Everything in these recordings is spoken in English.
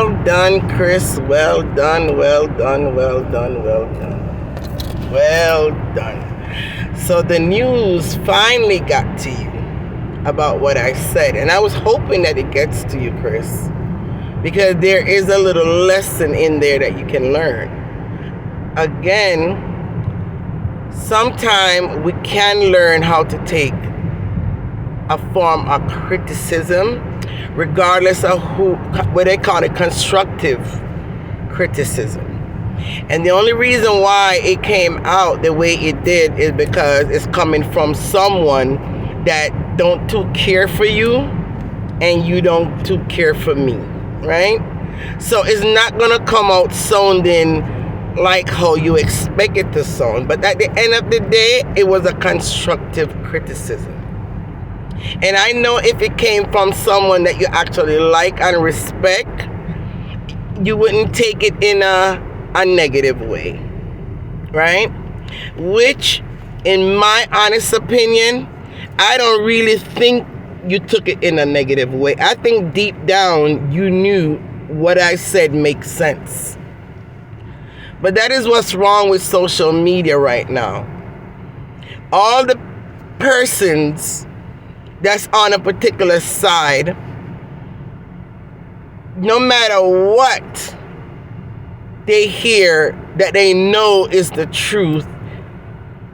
Well done, Kriss. Well done, well done, well done, well done. Well done. So the news finally got to you about what I said. And I was hoping that it gets to you, Kriss, because there is a little lesson in there that you can learn. Again, sometimes we can learn how to take a form of criticism, regardless of what they call it, constructive criticism. And the only reason why it came out the way it did is because it's coming from someone that don't too care for you and you don't too care for me, right? So it's not gonna come out sounding like how you expect it to sound, but at the end of the day, it was a constructive criticism. And I know if it came from someone that you actually like and respect, you wouldn't take it in a negative way, right? Which, in my honest opinion, I don't really think you took it in a negative way. I think deep down you knew what I said makes sense. But that is what's wrong with social media right now. All the persons that's on a particular side, no matter what they hear that they know is the truth,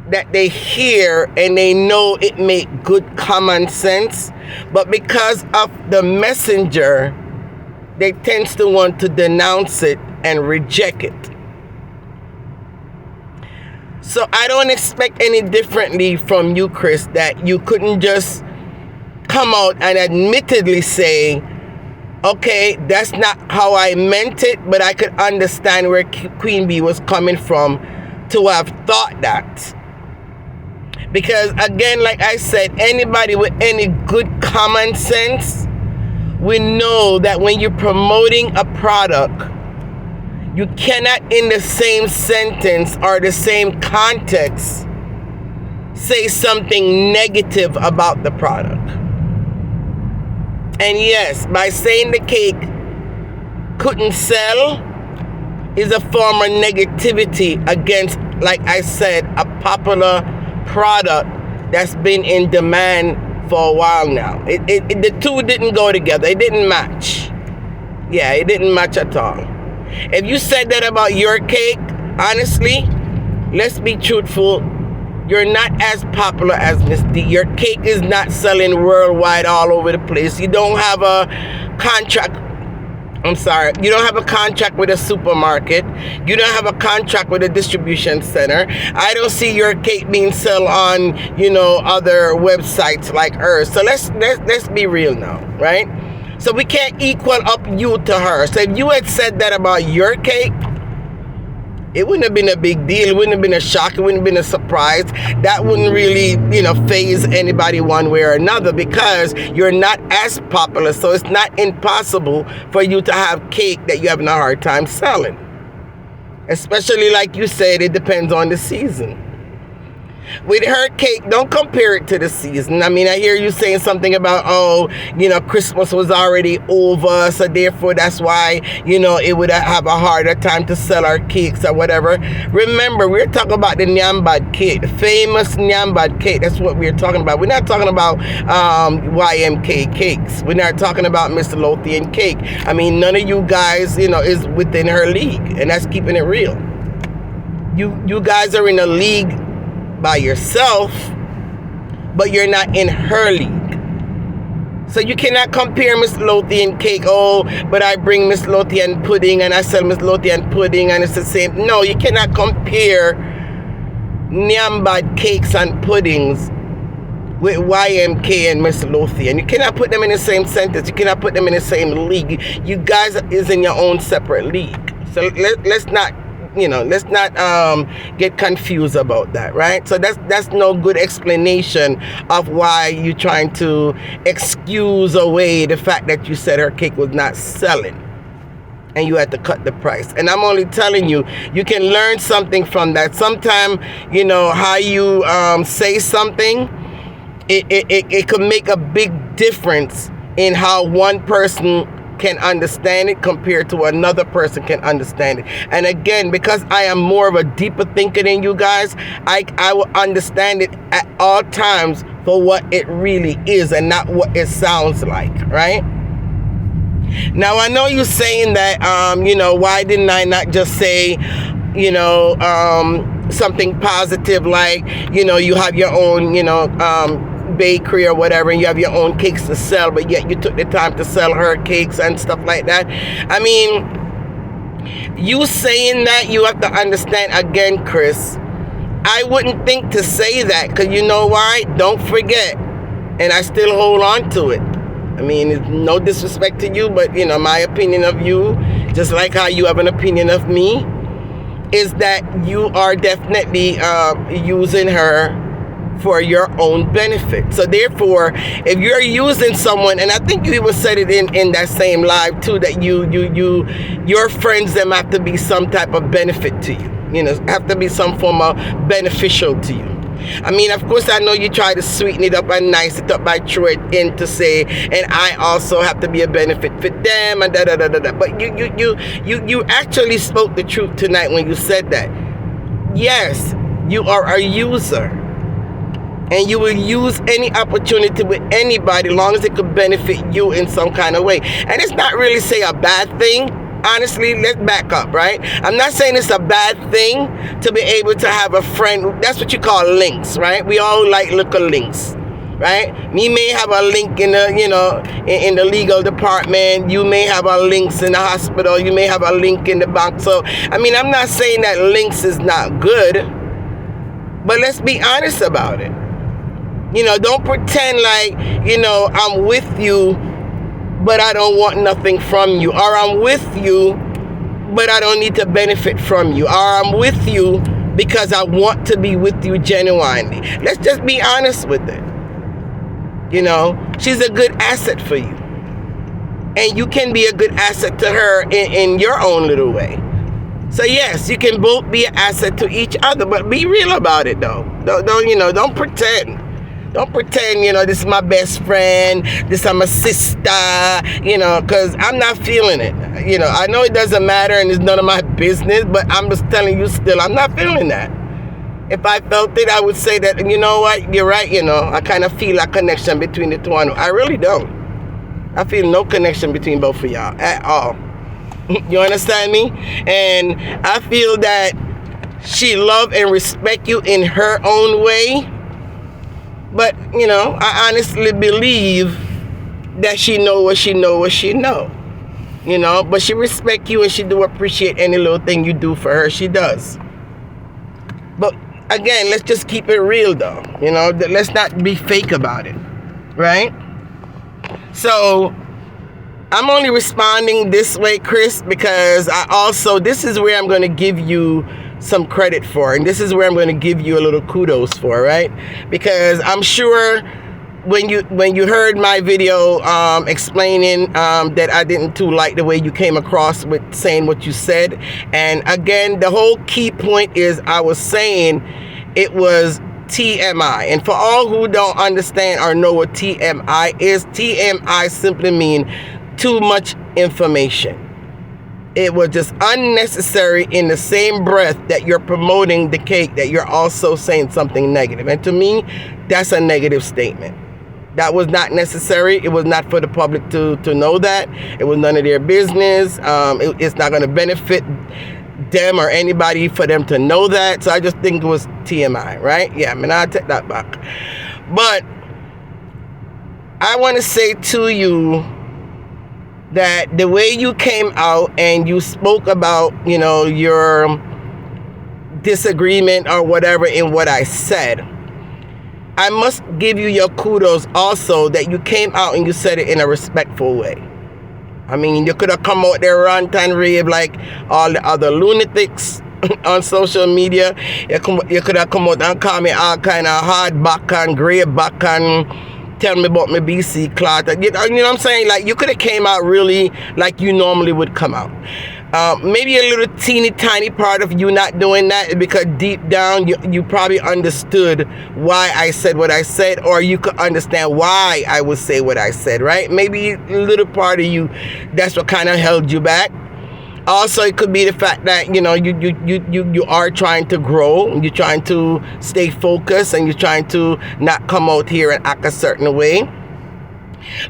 that they hear and they know it make good common sense, but because of the messenger, they tends to want to denounce it and reject it. So I don't expect any differently from you, Kriss, that you couldn't just come out and admittedly say, okay, that's not how I meant it, but I could understand where Queen Bee was coming from to have thought that. Because again, like I said, anybody with any good common sense, we know that when you're promoting a product, you cannot in the same sentence or the same context say something negative about the product. And yes, by saying the cake couldn't sell is a form of negativity against, like I said, a popular product that's been in demand for a while now. The two didn't go together. It didn't match. Yeah, it didn't match at all. If you said that about your cake, honestly, let's be truthful, you're not as popular as Miss D. Your cake is not selling worldwide all over the place. You don't have a contract. You don't have a contract with a supermarket. You don't have a contract with a distribution center. I don't see your cake being sold on, other websites like hers. So let's be real now, right? So we can't equal up you to her. So if you had said that about your cake, it wouldn't have been a big deal. It wouldn't have been a shock. It wouldn't have been a surprise. That wouldn't really, faze anybody one way or another because you're not as popular. So it's not impossible for you to have cake that you're having a hard time selling. Especially like you said, it depends on the season. With her cake, don't compare it to the season. I mean, I hear you saying something about, Christmas was already over, so therefore that's why, it would have a harder time to sell our cakes or whatever. Remember, we're talking about the Nyambad cake, the famous Nyambad cake. That's what we're talking about. We're not talking about YMK cakes. We're not talking about Mr. Lothian cake. I mean, none of you guys, is within her league, and that's keeping it real. You guys are in a league by yourself, but you're not in her league. So you cannot compare Miss Lothian cake. Oh, but I bring Miss Lothian pudding and I sell Miss Lothian pudding and it's the same. No, you cannot compare Nyambad cakes and puddings with YMK and Miss Lothian. You cannot put them in the same sentence. You cannot put them in the same league. You guys is in your own separate league. So let's not get confused about that, right? So that's no good explanation of why you're trying to excuse away the fact that you said her cake was not selling and you had to cut the price. And I'm only telling you, you can learn something from that. Sometimes, how you say something, it could make a big difference in how one person can understand it compared to another person can understand it. And again, because I am more of a deeper thinker than you guys, I will understand it at all times for what it really is and not what it sounds like, right? Now, I know you're saying that, why didn't I not just say, something positive like, you have your own, bakery or whatever, and you have your own cakes to sell, but yet you took the time to sell her cakes and stuff like that. I mean, you saying that, you have to understand again, Kriss, I wouldn't think to say that, because you know why? Don't forget, and I still hold on to it. I mean, it's no disrespect to you, but my opinion of you, just like how you have an opinion of me, is that you are definitely using her for your own benefit. So therefore, if you're using someone, and I think you even said it in that same live too, that your friends, them have to be some type of benefit to you, have to be some form of beneficial to you. I mean, of course, I know you try to sweeten it up and nice it up by throwing it in to say, and I also have to be a benefit for them, and da-da-da-da-da. But you actually spoke the truth tonight when you said that. Yes, you are a user, and you will use any opportunity with anybody as long as it could benefit you in some kind of way. And it's not really, say, a bad thing. Honestly, let's back up, right? I'm not saying it's a bad thing to be able to have a friend. That's what you call links, right? We all like little links, right? Me may have a link in the, in the legal department. You may have a links in the hospital. You may have a link in the bank. So, I mean, I'm not saying that links is not good, but let's be honest about it. Don't pretend like, I'm with you, but I don't want nothing from you. Or I'm with you, but I don't need to benefit from you. Or I'm with you because I want to be with you genuinely. Let's just be honest with it. She's a good asset for you. And you can be a good asset to her in your own little way. So yes, you can both be an asset to each other, but be real about it though. Don't pretend. Don't pretend, this is my best friend, this is my sister, because I'm not feeling it. I know it doesn't matter and it's none of my business, but I'm just telling you still, I'm not feeling that. If I felt it, I would say that, you know what, you're right, I kind of feel a connection between the two. I really don't. I feel no connection between both of y'all at all. You understand me? And I feel that she love and respect you in her own way. But, I honestly believe that she know what she know. But she respect you and she do appreciate any little thing you do for her. She does. But, again, let's just keep it real, though. Let's not be fake about it. Right? So, I'm only responding this way, Kriss, because this is where I'm going to give you some credit for, and this is where I'm going to give you a little kudos for, right? Because I'm sure when you heard my video explaining that I didn't too like the way you came across with saying what you said, and again, the whole key point is I was saying it was TMI, and for all who don't understand or know what TMI is, TMI simply mean too much information. It was just unnecessary in the same breath that you're promoting the cake, that you're also saying something negative. And to me, that's a negative statement. That was not necessary. It was not for the public to know that. It was none of their business. It's not going to benefit them or anybody for them to know that. So I just think it was TMI, right? Yeah, I'll take that back. But I want to say to you that the way you came out and you spoke about, your disagreement or whatever in what I said, I must give you your kudos also that you came out and you said it in a respectful way. I mean, you could have come out there rant and rave like all the other lunatics on social media. You could have come out and call me all kind of hard back and grey back and tell me about my BC clot. You know what I'm saying? Like, you could have came out really like you normally would come out. Maybe a little teeny tiny part of you not doing that is because deep down you probably understood why I said what I said, or you could understand why I would say what I said, right? Maybe a little part of you, that's what kind of held you back. Also, it could be the fact that, you know, you are trying to grow, you're trying to stay focused, and you're trying to not come out here and act a certain way.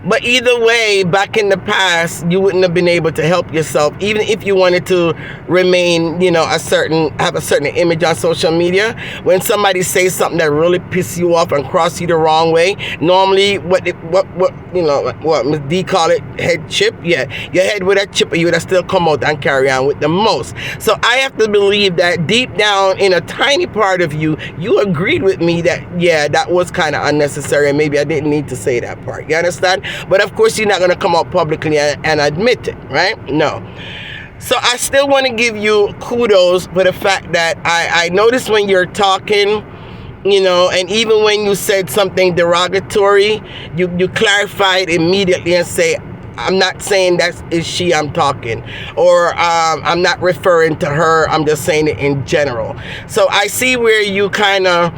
But either way, back in the past, you wouldn't have been able to help yourself, even if you wanted to remain, you know, have a certain image on social media. When somebody says something that really pisses you off and crosses you the wrong way, normally what Ms. D call it, head chip. Yeah, your head with a chip, you would have still come out and carry on with the most. So I have to believe that deep down in a tiny part of you, you agreed with me that, yeah, that was kind of unnecessary, and maybe I didn't need to say that part. You understand? But of course, you're not going to come out publicly and admit it, right? No. So I still want to give you kudos for the fact that I noticed when you're talking, you know, and even when you said something derogatory, you clarified immediately and say, I'm not saying that is she I'm talking, or I'm not referring to her, I'm just saying it in general. So I see where you kind of,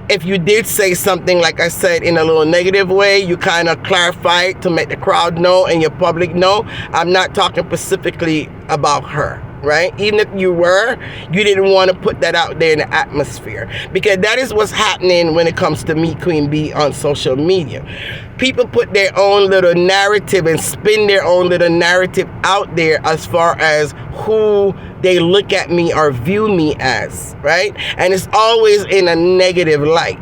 if you did say something, like I said, in a little negative way, you kind of clarify it to make the crowd know and your public know. I'm not talking specifically about her, right? Even if you were, you didn't want to put that out there in the atmosphere, because that is what's happening when it comes to Meet Queen B on social media. People put their own little narrative and spin their own little narrative out there as far as who they look at me or view me as, right? And it's always in a negative light.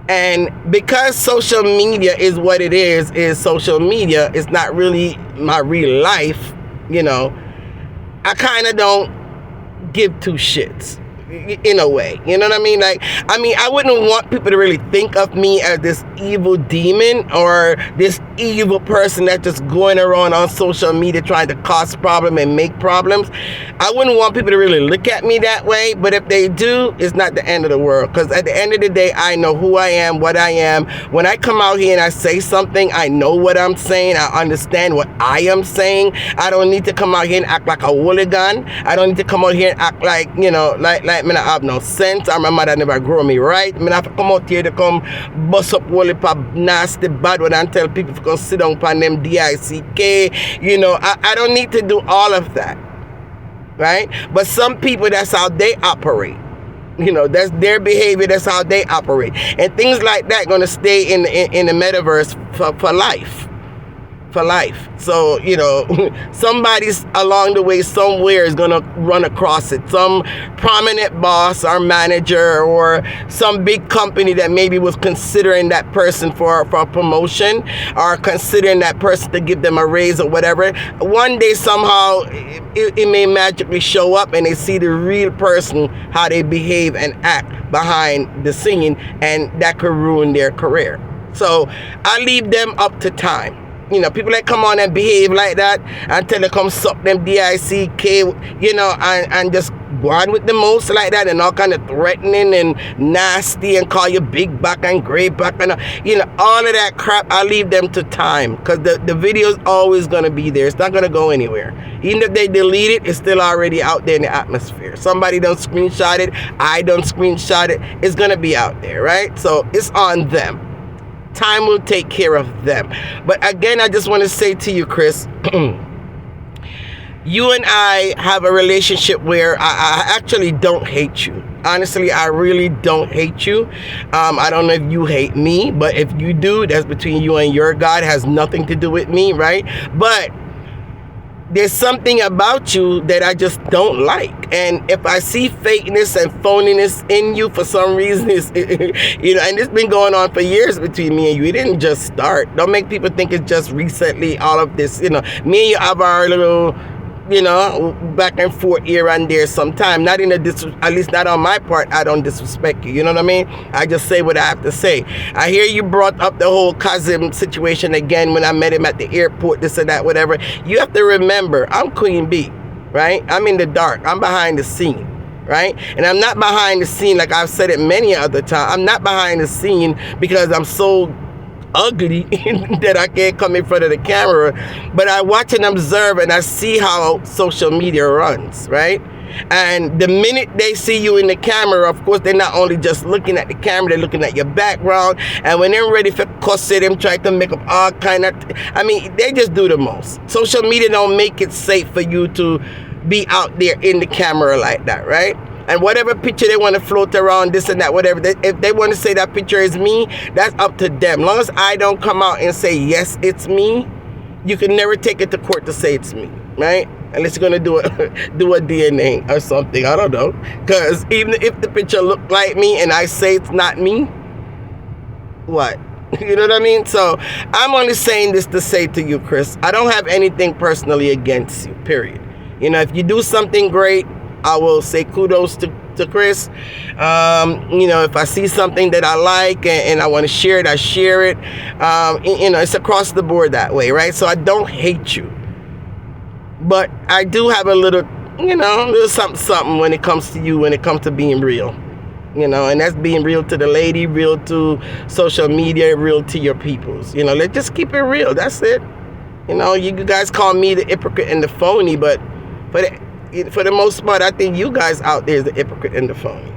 And because social media is what it is social media, it's not really my real life, you know, I kind of don't give two shits. In a way, you know what I mean? Like, I wouldn't want people to really think of me as this evil demon or this evil person that's just going around on social media trying to cause problems and make problems. I wouldn't want people to really look at me that way, but if they do, it's not the end of the world, because at the end of the day, I know who I am, what I am. When I come out here and I say something, I know what I'm saying, I understand what I am saying. I don't need to come out here and act like a hooligan. I don't need to come out here and act like, you know, like me not have no sense, or my mother never grow me right. Me have to come out here to come bust up whole heap of nasty bad word and tell people to come sit down upon them DICK. You know, I don't need to do all of that, right? But some people, that's how they operate. You know, that's their behavior, that's how they operate. And things like that going to stay in the metaverse for life. For life. So, you know, somebody's along the way somewhere is going to run across it. Some prominent boss or manager or some big company that maybe was considering that person for a promotion, or considering that person to give them a raise or whatever. One day somehow it may magically show up and they see the real person, how they behave and act behind the scene, and that could ruin their career. So I leave them up to time. You know, people that come on and behave like that until they come suck them DICK, you know, and just go on with the most like that, and all kind of threatening and nasty and call you big back and gray back and, you know, all of that crap, I leave them to time, because the video is always going to be there. It's not going to go anywhere. Even if they delete it, it's still already out there in the atmosphere. Somebody don't screenshot it, I don't screenshot it, it's going to be out there, right? So it's on them. Time will take care of them. But again, I just want to say to you, Kriss, you and I have a relationship where I actually don't hate you. Honestly, I really don't hate you. I don't know if you hate me, but if you do, that's between you and your God. It has nothing to do with me, right? But there's something about you that I just don't like. And if I see fakeness and phoniness in you for some reason, it's, you know, and it's been going on for years between me and you. It didn't just start. Don't make people think it's just recently, all of this, you know. Me and you have our little, you know, back and forth here and there sometime. Not in a at least not on my part, I don't disrespect you. You know what I mean? I just say what I have to say. I hear you brought up the whole Kazim situation again when I met him at the airport, this and that, whatever. You have to remember, I'm Queen B, right? I'm in the dark. I'm behind the scene. right? And I'm not behind the scene, like I've said it many other times. I'm not behind the scene because I'm so ugly that I can't come in front of the camera, but I watch and observe and I see how social media runs, right? And the minute they see you in the camera, of course, they're not only just looking at the camera, they're looking at your background. And when they're ready for cuss it, them try to make up all kind of, they just do the most. Social media don't make it safe for you to be out there in the camera like that, right? And whatever picture they want to float around, this and that, whatever, if they want to say that picture is me, that's up to them. As long as I don't come out and say, yes, it's me, you can never take it to court to say it's me, right? Unless you're going to do a DNA or something, I don't know. Because even if the picture looked like me and I say it's not me, what? You know what I mean? So I'm only saying this to say to you, Kriss, I don't have anything personally against you, period. You know, if you do something great, I will say kudos to Kriss. You know, if I see something that I like and I want to share it, I share it. You know, it's across the board that way, right? So I don't hate you. But I do have a little, you know, a little something when it comes to you, when it comes to being real. You know, and that's being real to the lady, real to social media, real to your peoples. You know, let's just keep it real. That's it. You know, you guys call me the hypocrite and the phony, but for the most part, I think you guys out there is the hypocrite and the phony.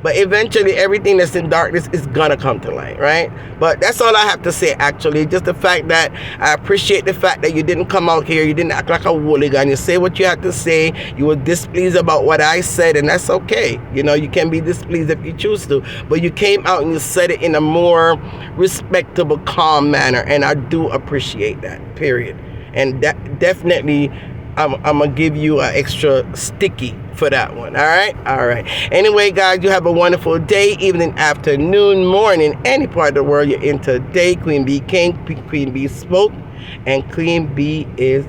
But eventually, everything that's in darkness is gonna come to light, right? But that's all I have to say, actually. Just the fact that I appreciate the fact that you didn't come out here, you didn't act like a hooligan, you say what you had to say, you were displeased about what I said, and that's okay. You know, you can be displeased if you choose to, but you came out and you said it in a more respectable, calm manner, and I do appreciate that, period. And that definitely, I'm gonna give you an extra sticky for that one. All right. Anyway, guys, you have a wonderful day, evening, afternoon, morning, any part of the world you're in today. Queen Bee came, Queen Bee spoke, and Queen Bee is